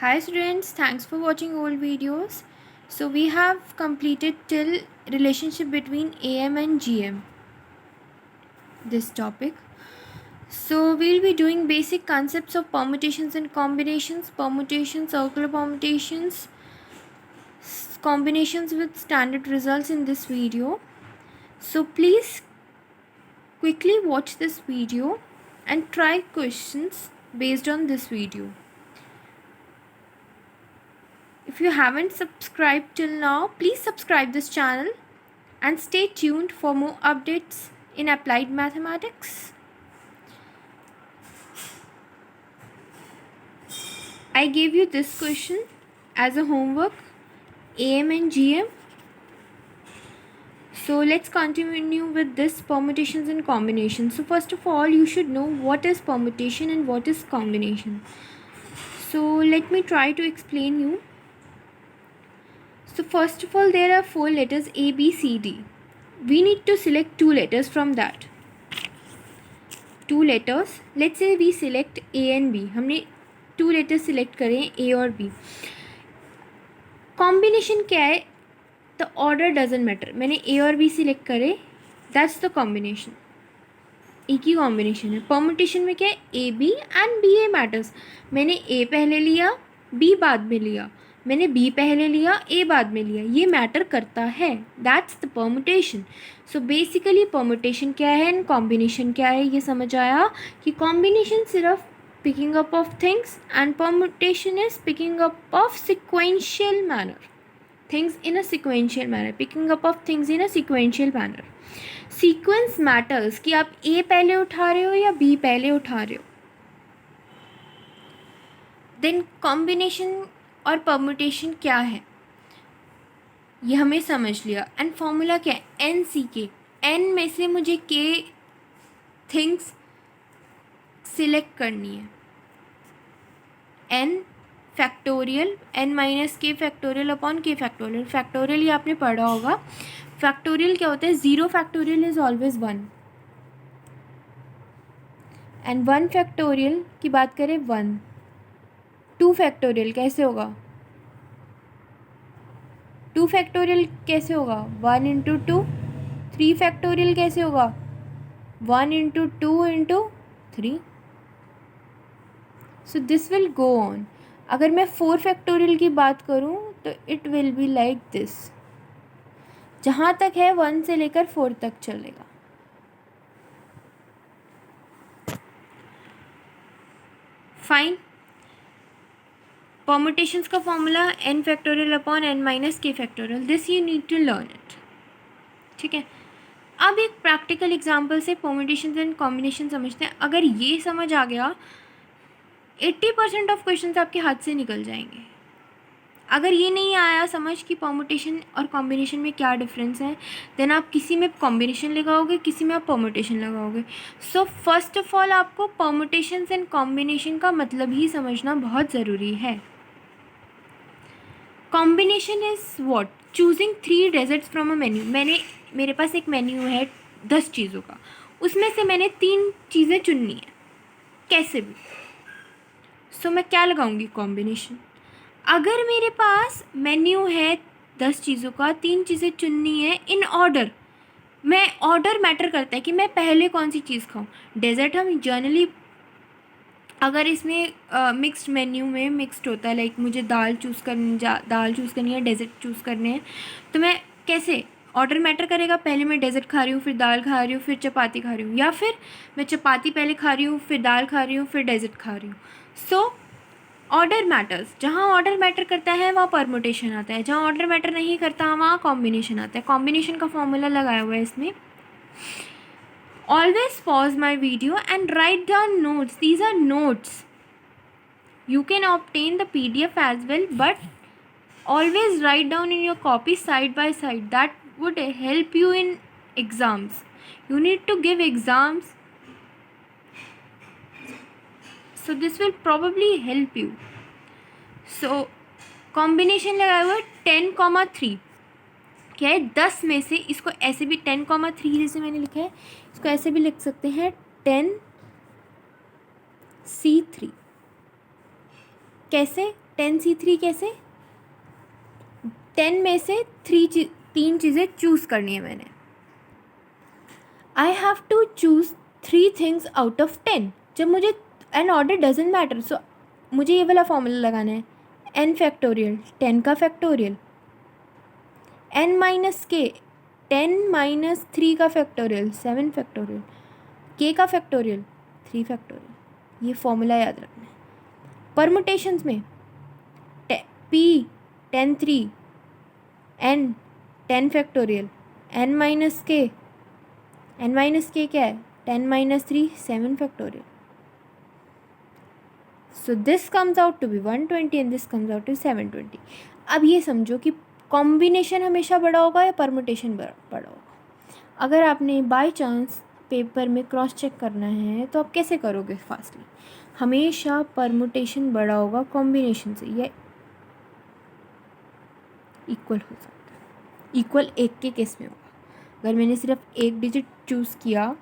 Hi students, thanks for watching old videos. So we have completed till relationship between AM and GM, this topic. So we'll be doing basic concepts of permutations and combinations, permutations, circular permutations, combinations with standard results in this video. So please quickly watch this video and try questions based on this video. If you haven't subscribed till now, please subscribe this channel and stay tuned for more updates in applied mathematics. I gave you this question as a homework, AM and GM. So let's continue with this permutations and combinations. So first of all, you should know what is permutation and what is combination. So let me try to explain you. So first of all, there are 4 letters A, B, C, D. We need to select 2 letters from that. 2 letters. Let's say we select A and B. हमने 2 letters select करें A और B. Combination क्या है? The order doesn't matter. मैंने A और B select करे. That's the combination. एक ही combination है. Permutation में क्या है? A B and B A matters. मैंने A पहले लिया, B बाद में लिया. मैंने B पहले लिया, A बाद में लिया. ये मैटर करता है. That's the permutation. So basically permutation क्या है and combination क्या है, ये समझ आया कि combination सिर्फ picking up of things and permutation is picking up of sequential manner. Things in a sequential manner. Picking up of things in a sequential manner. Sequence matters कि आप A पहले उठा रहे हो या B पहले उठा रहे हो. Then combination और permutation क्या है ये हमें समझ लिया. एंड फॉर्मूला क्या है? एन सी के. एन में से मुझे के थिंग्स सिलेक्ट करनी है. N factorial, N minus k factorial upon के फैक्टोरियल. फैक्टोरियल ये आपने पढ़ा होगा. फैक्टोरियल क्या होता है? 0 factorial is always 1 and 1 factorial की बात करें 1. 2 फैक्टोरियल कैसे होगा? 2 फैक्टोरियल कैसे होगा? 1 इंटू 2. 3 फैक्टोरियल कैसे होगा? 1 into 2 into 3. So this will go on. अगर मैं 4 फैक्टोरियल की बात करूं तो it will be like this. जहाँ तक है 1 से लेकर 4 तक चलेगा. फाइन. परमुटेशंस का formula n factorial upon n minus k factorial. This you need to learn it. ठीक है. अब एक प्रैक्टिकल एग्जांपल से परमुटेशंस एंड कॉम्बिनेशन समझते हैं. अगर ये समझ आ गया 80% ऑफ क्वेश्चंस आपके हाथ से निकल जाएंगे. अगर ये नहीं आया समझ कि परमुटेशन और कॉम्बिनेशन में क्या डिफरेंस है, देन आप किसी में कॉम्बिनेशन लगाओगे, किसी में आप परमुटेशन लगाओगे. सो फर्स्ट ऑफ ऑल आपको परमुटेशंस एंड कॉम्बिनेशन का मतलब ही समझना बहुत ज़रूरी है. Combination is what? Choosing 3 desserts from a menu. मेरे पास एक मेन्यू है 10 चीज़ों का, उसमें से मैंने 3 चीज़ें चुननी है कैसे भी. सो मैं क्या लगाऊंगी? कॉम्बिनेशन. अगर मेरे पास मेन्यू है 10 चीज़ों का, 3 चीज़ें चुननी है इन ऑर्डर. मैं ऑर्डर मैटर करता है कि मैं पहले कौन सी चीज़ खाऊं. डेजर्ट हम जनरली अगर इसमें मिक्स्ड मेन्यू में मिक्स्ड होता है, लाइक मुझे दाल चूज़ करनी है, डेजर्ट चूज़ करने हैं, तो मैं कैसे ऑर्डर मैटर करेगा? पहले मैं डेजर्ट खा रही हूँ, फिर दाल खा रही हूँ, फिर चपाती खा रही हूँ, या फिर मैं चपाती पहले खा रही हूँ, फिर दाल खा रही हूँ, फिर डेजर्ट खा रही हूँ. So order matters. जहाँ ऑर्डर मैटर करता है वहाँ परमुटेशन आता है, जहाँ ऑर्डर मैटर नहीं करता वहाँ कॉम्बिनेशन आता है. कॉम्बिनेशन का फॉर्मूला लगाया हुआ है इसमें. Always pause my video and write down notes. These are notes. You can obtain the PDF as well, but always write down in your copy side by side. That would help you in exams. You need to give exams, so this will probably help you. So combination लगाया हुआ 10,3. क्या है? 10 में से इसको ऐसे भी 10,3 जैसे मैंने लिखा है, इसको ऐसे भी लिख सकते हैं 10C3. कैसे? 10C3 कैसे? 10 में से 3 चीज़ें चूज़ करनी है मैंने. I have to choose 3 things out of 10. जब मुझे an order doesn't matter, so मुझे ये वाला फॉर्मूला लगाना है. n फैक्टोरियल 10 का फैक्टोरियल, n माइनस के 10 माइनस 3 का फैक्टोरियल 7 फैक्टोरियल, k का फैक्टोरियल 3 फैक्टोरियल. ये फॉर्मूला याद रखना है. परमुटेशंस में p 10 3, n 10 factorial, n minus के क्या है? 10 minus 3 7 factorial. So this comes out to be 120 and this comes out to 720. अब ये समझो कि कॉम्बिनेशन हमेशा बड़ा होगा या परमुटेशन बड़ा होगा. अगर आपने बाय चांस पेपर में क्रॉस चेक करना है तो आप कैसे करोगे फास्टली? हमेशा परमुटेशन बड़ा होगा कॉम्बिनेशन से. यह इक्वल हो सकता है. इक्वल एक के केस में होगा. अगर मैंने सिर्फ एक डिजिट चूज़ किया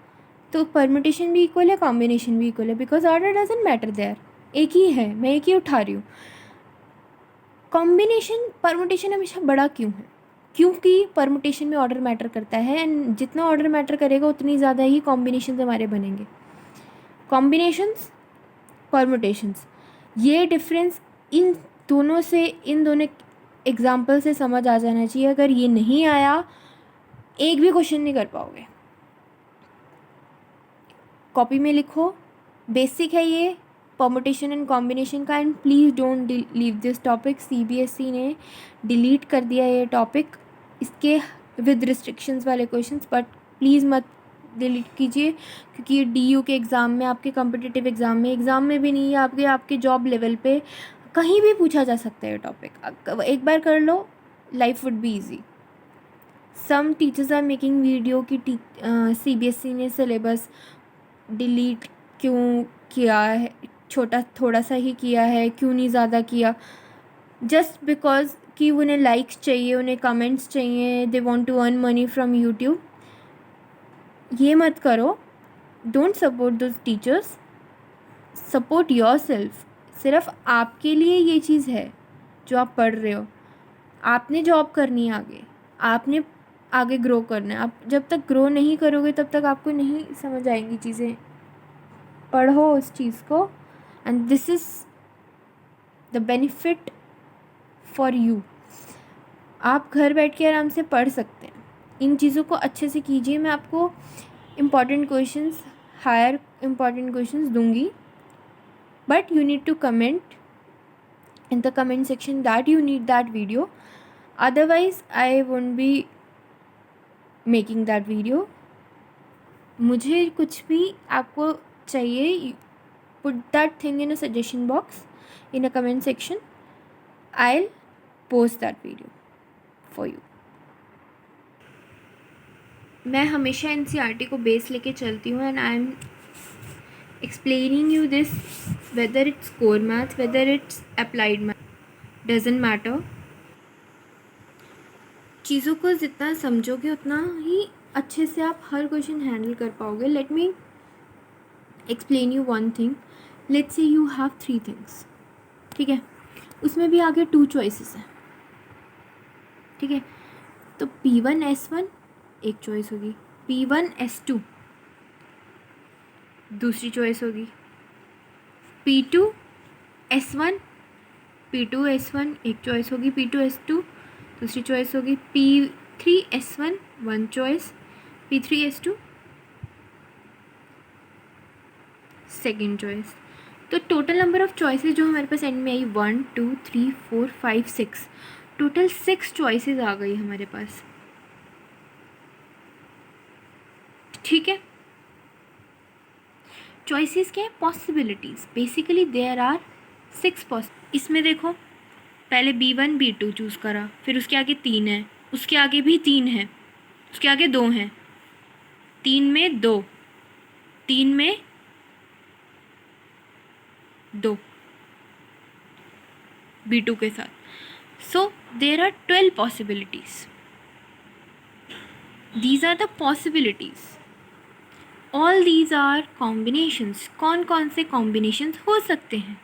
तो परमुटेशन भी इक्वल है, कॉम्बिनेशन भी इक्वल है, because order doesn't matter there. एक ही है, मैं एक ही उठा रही हूँ. कॉम्बिनेशन परमुटेशन हमेशा बड़ा क्यों है? क्योंकि परमुटेशन में ऑर्डर मैटर करता है एंड जितना ऑर्डर मैटर करेगा उतनी ज़्यादा ही कॉम्बिनेशन हमारे बनेंगे. कॉम्बिनेशंस, परमुटेशंस, ये डिफरेंस इन दोनों एग्जाम्पल से समझ आ जाना चाहिए. अगर ये नहीं आया, एक भी क्वेश्चन नहीं कर पाओगे. कॉपी में लिखो. बेसिक है ये परमुटेशन एंड कॉम्बिनेशन का. And please don't leave this topic. CBSE ने डिलीट कर दिया ये टॉपिक, इसके विद रिस्ट्रिक्शंस वाले क्वेश्चंस. बट प्लीज़ मत डिलीट कीजिए, क्योंकि ये DU के एग्ज़ाम में, आपके कॉम्पिटिटिव एग्ज़ाम में भी नहीं है, आपके जॉब लेवल पे कहीं भी पूछा जा सकता है ये टॉपिक. एक बार कर लो, life would be easy. Some teachers are making video कि CBSE ने सिलेबस डिलीट क्यों किया है, थोड़ा सा ही किया है, क्यों नहीं ज़्यादा किया. जस्ट बिकॉज कि उन्हें लाइक्स चाहिए, उन्हें कमेंट्स चाहिए, they want to earn money from YouTube. ये मत करो. Don't support those teachers, support yourself. सिर्फ आपके लिए ये चीज़ है जो आप पढ़ रहे हो. आपने जॉब करनी है आगे, आपने आगे ग्रो करना है. आप जब तक ग्रो नहीं करोगे तब तक आपको नहीं समझ आएंगी चीज़ें. पढ़ो उस चीज़ को and this is the benefit for you. आप घर बैठ के आराम से पढ़ सकते हैं. इन चीज़ों को अच्छे से कीजिए. मैं आपको important questions, higher important questions दूंगी, but you need to comment in the comment section that you need that video. Otherwise I won't be making that video. मुझे कुछ भी आपको चाहिए, put that thing in a suggestion box, in a comment section. I'll post that video for you. मैं हमेशा NCERT को base लेके चलती हूँ and I'm explaining you this, whether it's core math, whether it's applied math, doesn't matter. चीज़ों को जितना समझोगे उतना ही अच्छे से आप हर क्वेश्चन हैंडल कर पाओगे. Let me explain you one thing. Let's say you have 3 things, ठीक है. उसमें भी आगे 2 चॉइसेस हैं, ठीक है. तो P1 S1 एक चॉइस होगी, P1 S2 दूसरी चॉइस होगी, P2 S1 एक चॉइस होगी, P2 S2 दूसरी चॉइस होगी, P3 S1 one choice, P3 S2 second choice. तो टोटल नंबर ऑफ चॉइसेस जो हमारे पास एंड में आई 1 2 3 4 5 6, टोटल 6 चॉइसेस आ गई हमारे पास, ठीक है. चॉइसेस क्या है? पॉसिबिलिटीज़. बेसिकली देयर आर 6 इसमें देखो, पहले B1 B2 चूज़ करा, फिर उसके आगे 3 है, उसके आगे भी 3 है, उसके आगे 2 हैं, 3 में 2, 3 में 2 B2 के साथ. So there are 12 possibilities. These are the possibilities. All these are combinations. कौन कौन से कॉम्बिनेशंस हो सकते हैं?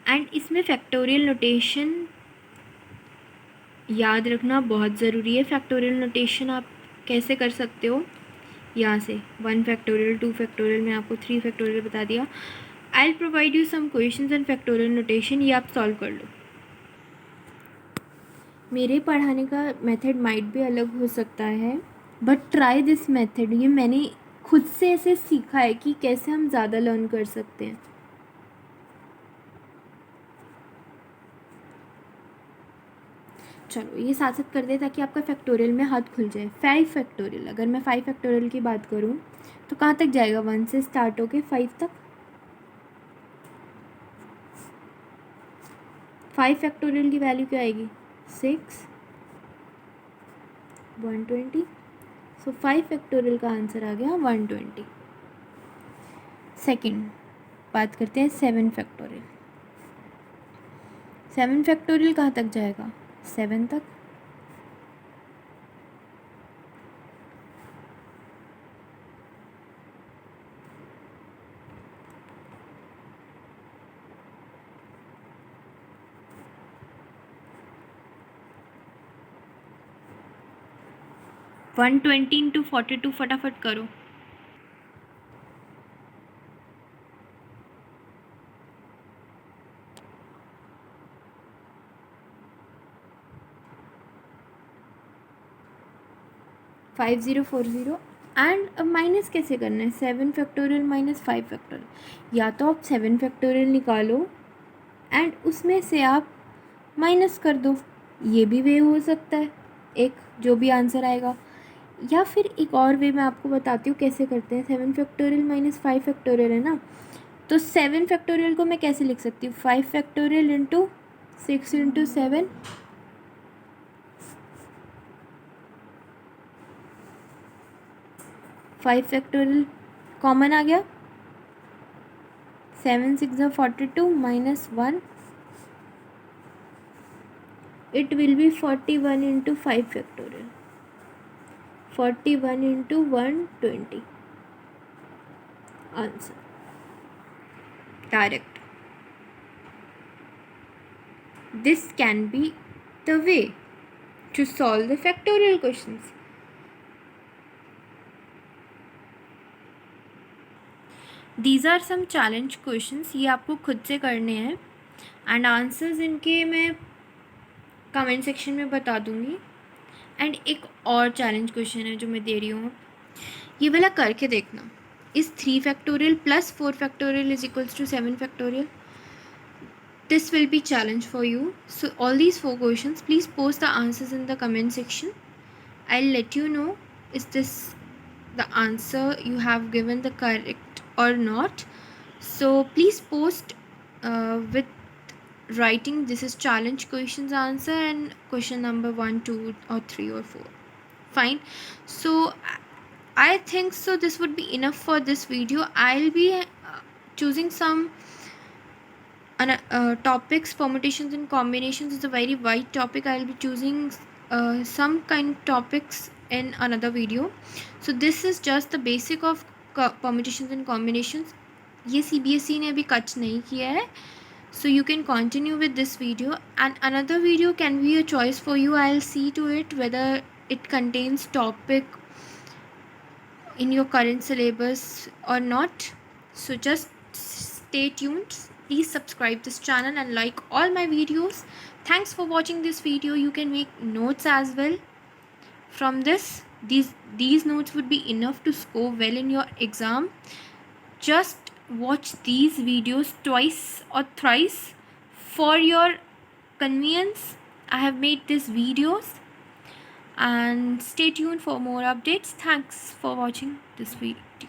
एंड इसमें फैक्टोरियल नोटेशन याद रखना बहुत ज़रूरी है। फैक्टोरियल नोटेशन आप कैसे कर सकते हो, यहाँ से 1 फैक्टोरियल, 2 फैक्टोरियल, मैं आपको 3 फैक्टोरियल बता दिया। I will provide you some questions and factorial notation, ये आप सॉल्व कर लो। मेरे पढ़ाने का मेथड माइट भी अलग हो सकता है, बट ट्राई दिस मेथड। ये मैंने खुद से ऐसे सीखा है कि कैसे हम ज़्यादा लर्न कर सकते हैं। चलो ये साथ साथ कर दे ताकि आपका फैक्टोरियल में हाथ खुल जाए। 5 फैक्टोरियल, अगर मैं 5 फैक्टोरियल की बात करूँ तो कहाँ तक जाएगा, 1 से स्टार्ट होके 5 तक। 5 फैक्टोरियल की वैल्यू क्या आएगी, 6, 120। सो 5 फैक्टोरियल का आंसर आ गया 120। सेकेंड बात करते हैं 7 फैक्टोरियल। 7 फैक्टोरियल कहाँ तक जाएगा, 7 तक। वन 20 इंटू 42 फटाफट करो। फाइव 040। एंड अब माइनस कैसे करना है, 7 फैक्टोरियल माइनस 5 फैक्टोरियल। या तो आप 7 फैक्टोरियल निकालो एंड उसमें से आप माइनस कर दो, ये भी वे हो सकता है एक, जो भी आंसर आएगा। या फिर एक और वे मैं आपको बताती हूँ कैसे करते हैं। 7 फैक्टोरियल माइनस 5 फैक्टोरियल है ना, तो 7 फैक्टोरियल को मैं कैसे लिख सकती हूँ, 5 factorial into 6 into 7। 5 factorial common आ गया, 7 6 42 minus 1, it will be 41 into 5 factorial, 41 into 120 answer direct. This can be the way to solve the factorial questions. These are some challenge questions, ये आपको खुद से करने हैं एंड आंसर्स इनके मैं कमेंट सेक्शन में बता दूँगी। एंड एक और चैलेंज क्वेश्चन है जो मैं दे रही हूँ, ये वाला करके देखना। इस 3 factorial plus 4 factorial is equals to 7 factorial. This will be challenge for you. So all these 4 questions, please post the answers in the comment section. I'll let you know is this the answer you have given the correct or not. So please post with writing this is challenge questions answer and question number 1, 2 or 3 or 4. Fine. So I think so this would be enough for this video. I'll be choosing some topics. Permutations and combinations is a very wide topic. I'll be choosing some kind of topics in another video. So this is just the basic of permutations and combinations. ये CBSE ने अभी कच नहीं किया है, so you can continue with this video and another video can be a choice for you. I'll see to it whether it contains topic in your current syllabus or not. So just stay tuned. Please subscribe this channel and like all my videos. Thanks for watching this video. You can make notes as well from this. These notes would be enough to score well in your exam. Just watch these videos twice or thrice for your convenience. I have made these videos and stay tuned for more updates. Thanks for watching this video.